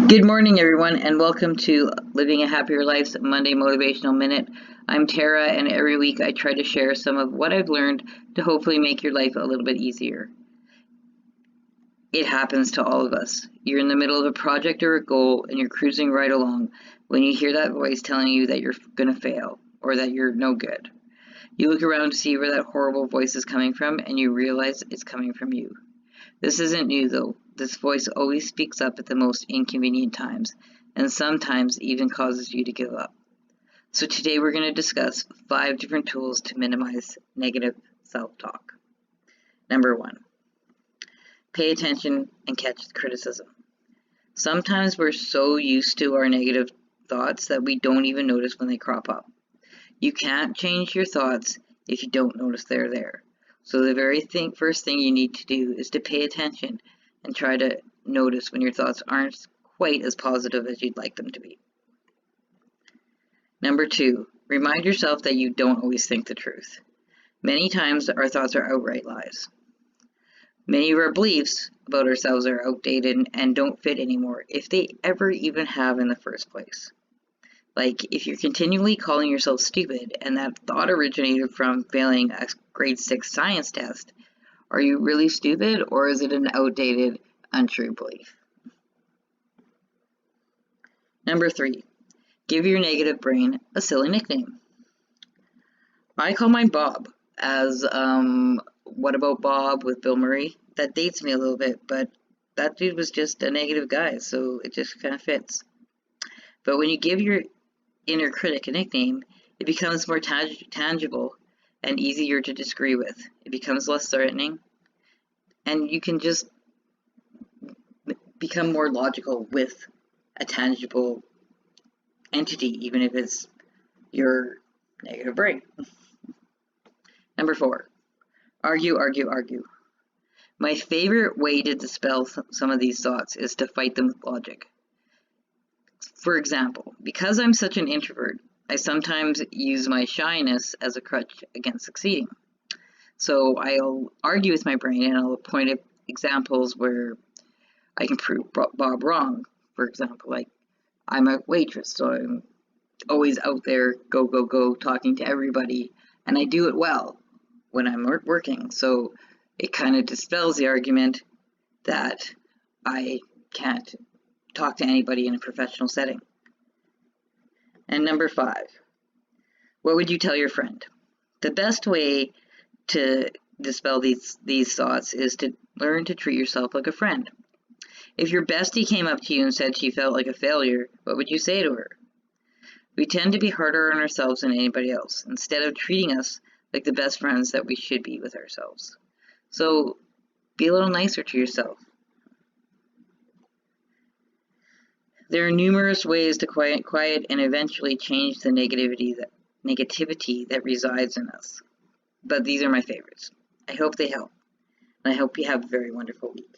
Good morning, everyone, and welcome to Living a Happier Life's Monday Motivational Minute. I'm Tara, and every week I try to share some of what I've learned to hopefully make your life a little bit easier. It happens to all of us. You're in the middle of a project or a goal, and you're cruising right along when you hear that voice telling you that you're going to fail or that you're no good. You look around to see where that horrible voice is coming from, and you realize it's coming from you. This isn't new, though. This voice always speaks up at the most inconvenient times, and sometimes even causes you to give up. So today we're going to discuss 5 different tools to minimize negative self-talk. Number 1, pay attention and catch criticism. Sometimes we're so used to our negative thoughts that we don't even notice when they crop up. You can't change your thoughts if you don't notice they're there. So the first thing you need to do is to pay attention and try to notice when your thoughts aren't quite as positive as you'd like them to be. Number 2, remind yourself that you don't always think the truth. Many times our thoughts are outright lies. Many of our beliefs about ourselves are outdated and don't fit anymore, if they ever even have in the first place. Like, if you're continually calling yourself stupid and that thought originated from failing a grade 6 science test, are you really stupid, or is it an outdated, untrue belief? Number 3, give your negative brain a silly nickname. I call mine Bob, as What About Bob with Bill Murray? That dates me a little bit, but that dude was just a negative guy, so it just kind of fits. But when you give your inner critic a nickname, it becomes more tangible and easier to disagree with. It becomes less threatening, and you can just become more logical with a tangible entity, even if it's your negative brain. Number 4, argue, argue, argue. My favorite way to dispel some of these thoughts is to fight them with logic. For example, because I'm such an introvert, I sometimes use my shyness as a crutch against succeeding. So I'll argue with my brain and I'll point at examples where I can prove Bob wrong. For example, like, I'm a waitress, so I'm always out there, go, go, go, talking to everybody, and I do it well when I'm working. So it kind of dispels the argument that I can't talk to anybody in a professional setting. And number 5, what would you tell your friend? The best way to dispel these thoughts is to learn to treat yourself like a friend. If your bestie came up to you and said she felt like a failure, what would you say to her? We tend to be harder on ourselves than anybody else, instead of treating us like the best friends that we should be with ourselves. So be a little nicer to yourself. There are numerous ways to quiet and eventually change the negativity that resides in us. But these are my favorites. I hope they help. And I hope you have a very wonderful week.